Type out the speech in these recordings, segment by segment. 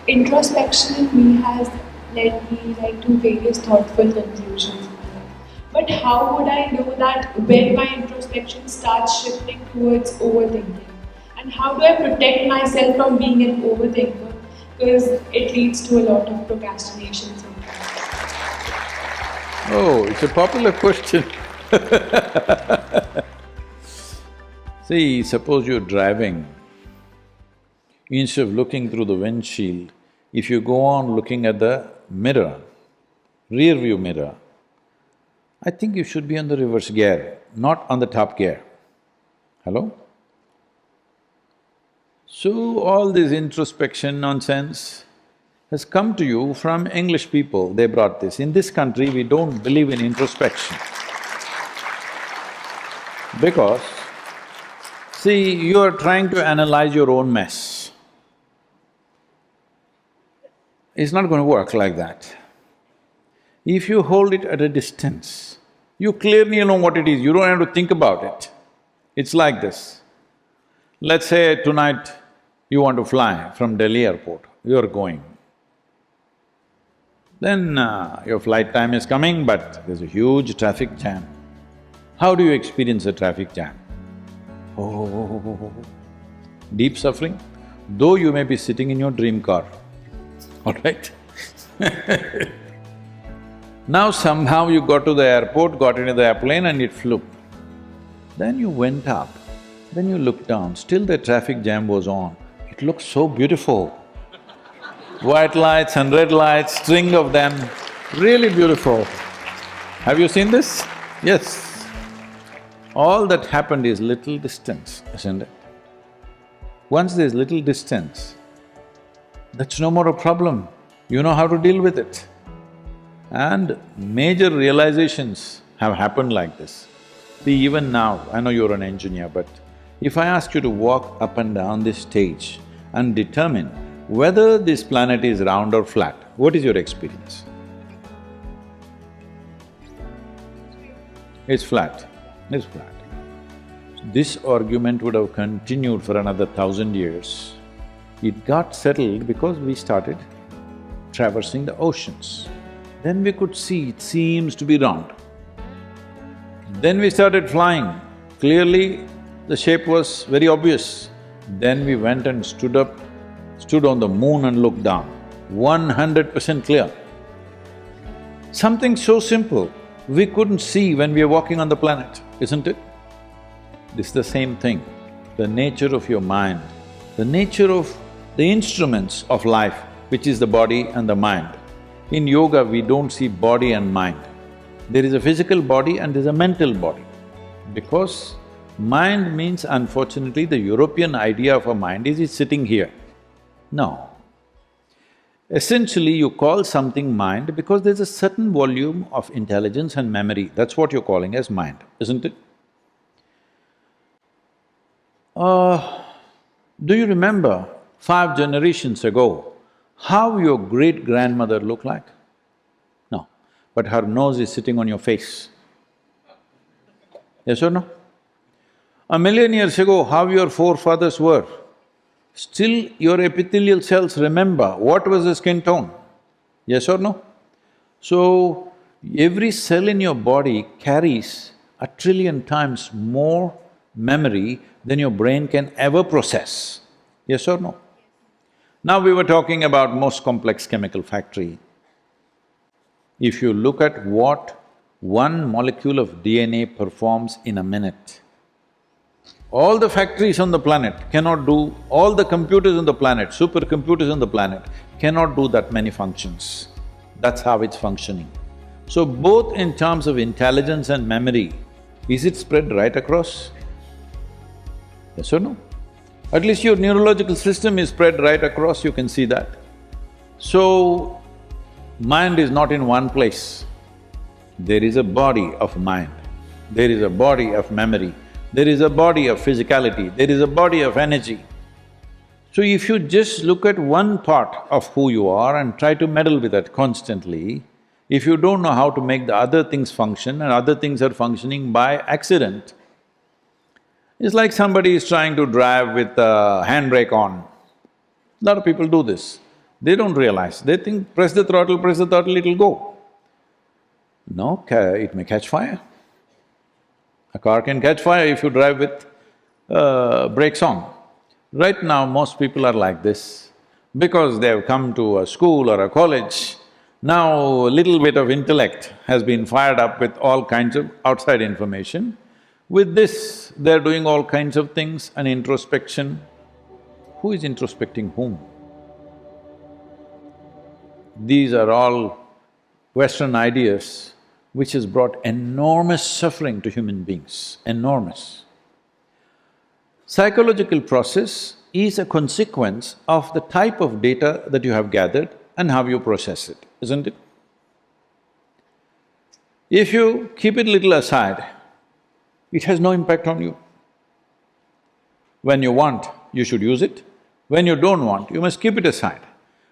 introspection in me has led me like to various thoughtful conclusions in my life. But how would I know that when my introspection starts shifting towards overthinking? And how do I protect myself from being an overthinker? Because it leads to a lot of procrastination sometimes. Oh, it's a popular question. See, suppose you're driving, instead of looking through the windshield, if you go on looking at the mirror, rear view mirror, I think you should be on the reverse gear, not on the top gear. Hello? So all this introspection nonsense has come to you from English people, they brought this. In this country, we don't believe in introspection. Because, see, you are trying to analyze your own mess. It's not going to work like that. If you hold it at a distance, you clearly know what it is, you don't have to think about it. It's like this. Let's say tonight you want to fly from Delhi airport, you're going. Then your flight time is coming, but there's a huge traffic jam. How do you experience a traffic jam? Oh, deep suffering, though you may be sitting in your dream car, all right? Now somehow you got to the airport, got into the airplane and it flew. Then you went up, then you looked down, still the traffic jam was on. It looked so beautiful. White lights and red lights, string of them, really beautiful. Have you seen this? Yes. All that happened is little distance, isn't it? Once there's little distance, that's no more a problem. You know how to deal with it. And major realizations have happened like this. See, even now, I know you're an engineer, but if I ask you to walk up and down this stage and determine whether this planet is round or flat, what is your experience? It's flat, it's flat. This argument would have continued for another 1,000 years. It got settled because we started traversing the oceans. Then we could see it seems to be round. Then we started flying. Clearly, the shape was very obvious. Then we went and stood on the moon and looked down. 100% clear. Something so simple, we couldn't see when we are walking on the planet, isn't it? This is the same thing. The nature of your mind, the nature of the instruments of life, which is the body and the mind. In yoga, we don't see body and mind. There is a physical body and there's a mental body. Because mind means, unfortunately, the European idea of a mind is it's sitting here. No. Essentially, you call something mind because there's a certain volume of intelligence and memory, that's what you're calling as mind, isn't it? Do you remember 5 generations ago, how your great-grandmother looked like? No, but her nose is sitting on your face. Yes or no? 1,000,000 years ago, how your forefathers were, still your epithelial cells remember what was the skin tone. Yes or no? So, every cell in your body carries 1,000,000,000,000 times more memory than your brain can ever process. Yes or no? Now we were talking about most complex chemical factory. If you look at what one molecule of DNA performs in a minute, all the factories on the planet cannot do, all the computers on the planet, supercomputers on the planet cannot do that many functions. That's how it's functioning. So both in terms of intelligence and memory, is it spread right across? Yes or no? At least your neurological system is spread right across, you can see that. So, mind is not in one place. There is a body of mind, there is a body of memory, there is a body of physicality, there is a body of energy. So if you just look at one part of who you are and try to meddle with that constantly, if you don't know how to make the other things function and other things are functioning by accident, it's like somebody is trying to drive with the handbrake on. A lot of people do this. They don't realize, they think press the throttle, it'll go. No, it may catch fire. A car can catch fire if you drive with brakes on. Right now, most people are like this because they've come to a school or a college. Now, a little bit of intellect has been fired up with all kinds of outside information. With this, they're doing all kinds of things, an introspection. Who is introspecting whom? These are all Western ideas which has brought enormous suffering to human beings, enormous. Psychological process is a consequence of the type of data that you have gathered and how you process it, isn't it? If you keep it little aside, it has no impact on you. When you want, you should use it. When you don't want, you must keep it aside.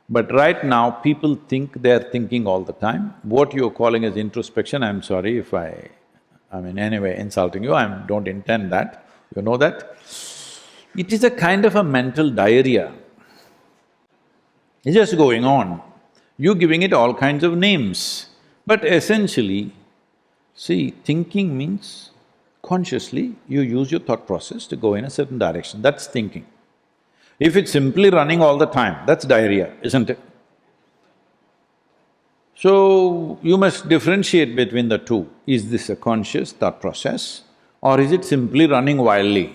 But right now, people think they're thinking all the time. What you're calling as introspection, I'm sorry if I'm in any way insulting you, I don't intend that, you know that. It is a kind of a mental diarrhea. It's just going on. You're giving it all kinds of names. But essentially, see, thinking means consciously you use your thought process to go in a certain direction, that's thinking. If it's simply running all the time, that's diarrhea, isn't it? So, you must differentiate between the two. Is this a conscious thought process or is it simply running wildly?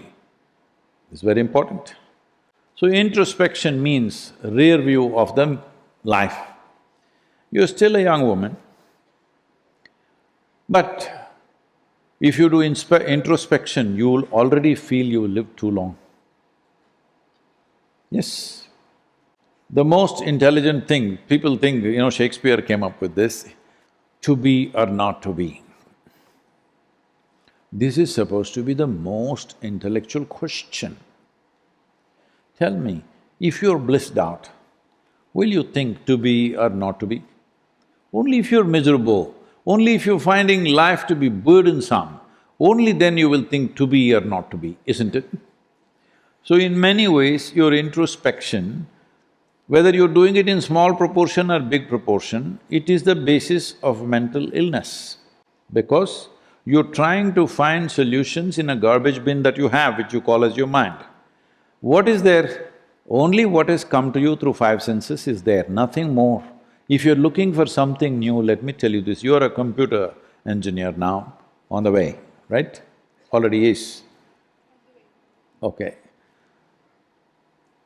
It's very important. So, introspection means rear view of the life. You're still a young woman, but if you do introspection, you'll already feel you lived too long. Yes. The most intelligent thing, people think, Shakespeare came up with this, to be or not to be. This is supposed to be the most intellectual question. Tell me, if you're blissed out, will you think to be or not to be? Only if you're miserable, only if you're finding life to be burdensome, only then you will think to be or not to be, isn't it? So in many ways, your introspection, whether you're doing it in small proportion or big proportion, it is the basis of mental illness. Because you're trying to find solutions in a garbage bin that you have, which you call as your mind. What is there? Only what has come to you through five senses is there, nothing more. If you're looking for something new, let me tell you this, you're a computer engineer now, on the way, right? Already is. Okay.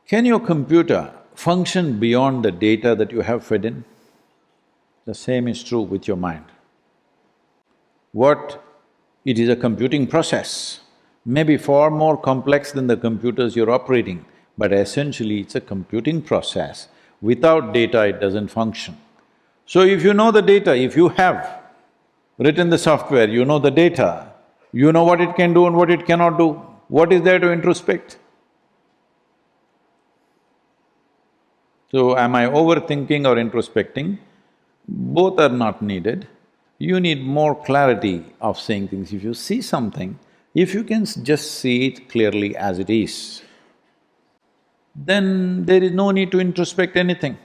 Can your computer function beyond the data that you have fed in? The same is true with your mind. It is a computing process, maybe far more complex than the computers you're operating, but essentially it's a computing process. Without data, it doesn't function. So if you know the data, if you have written the software, you know the data, you know what it can do and what it cannot do, what is there to introspect? So, am I overthinking or introspecting? Both are not needed. You need more clarity of saying things. If you see something, if you can just see it clearly as it is, then there is no need to introspect anything.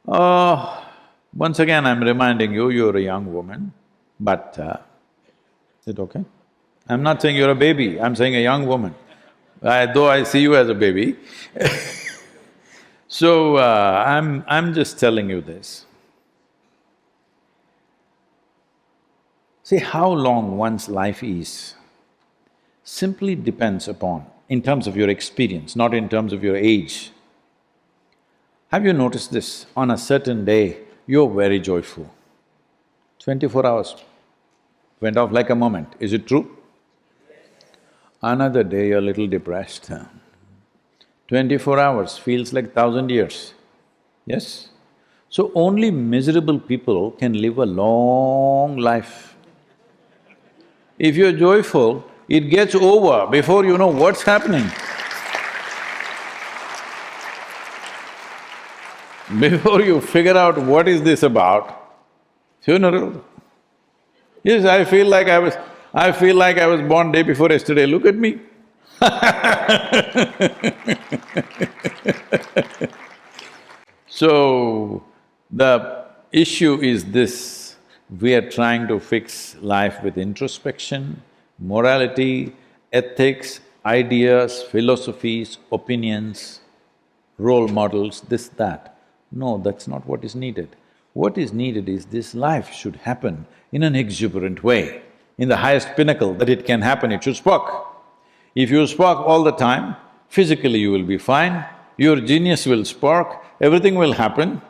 Once again, I'm reminding you, you're a young woman, but is it okay? I'm not saying you're a baby, I'm saying a young woman. Though I see you as a baby So, I'm just telling you this. See, how long one's life is simply depends upon, in terms of your experience, not in terms of your age. Have you noticed this? On a certain day, you're very joyful. 24 hours went off like a moment, is it true? Another day, you're a little depressed. 24 hours feels like 1,000 years, yes? So only miserable people can live a long life. If you're joyful, it gets over before you know what's happening. Before you figure out what is this about, funeral. Yes, I feel like I was born day before yesterday, look at me. So, the issue is this, we are trying to fix life with introspection, morality, ethics, ideas, philosophies, opinions, role models, this, that. No, that's not what is needed. What is needed is this life should happen in an exuberant way, in the highest pinnacle that it can happen, it should spark. If you spark all the time, physically you will be fine, your genius will spark, everything will happen.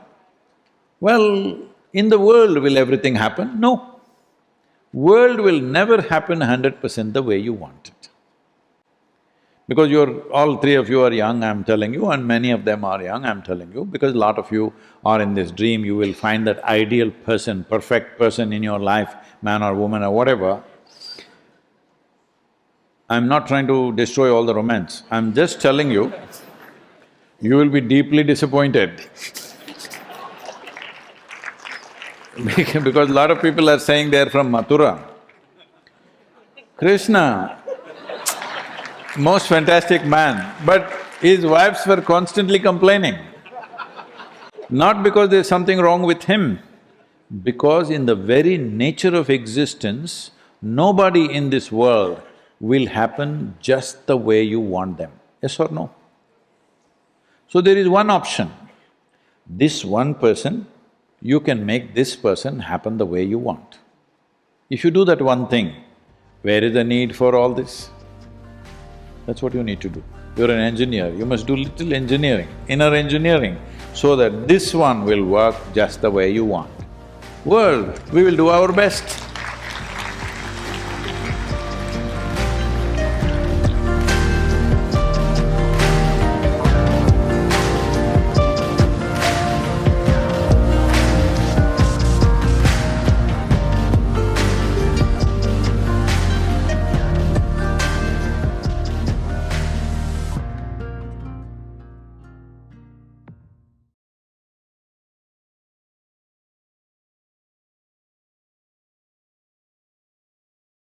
Well, in the world will everything happen? No. World will never happen 100% the way you want it. Because all three of you are young, I'm telling you, and many of them are young, I'm telling you, because a lot of you are in this dream, you will find that ideal person, perfect person in your life, man or woman or whatever. I'm not trying to destroy all the romance, I'm just telling you, you will be deeply disappointed. Because a lot of people are saying they're from Mathura. Krishna, most fantastic man, but his wives were constantly complaining. Not because there's something wrong with him, because in the very nature of existence, nobody in this world will happen just the way you want them, yes or no? So there is one option, this one person, you can make this person happen the way you want. If you do that one thing, where is the need for all this? That's what you need to do. You're an engineer, you must do little engineering, inner engineering, so that this one will work just the way you want. World, we will do our best.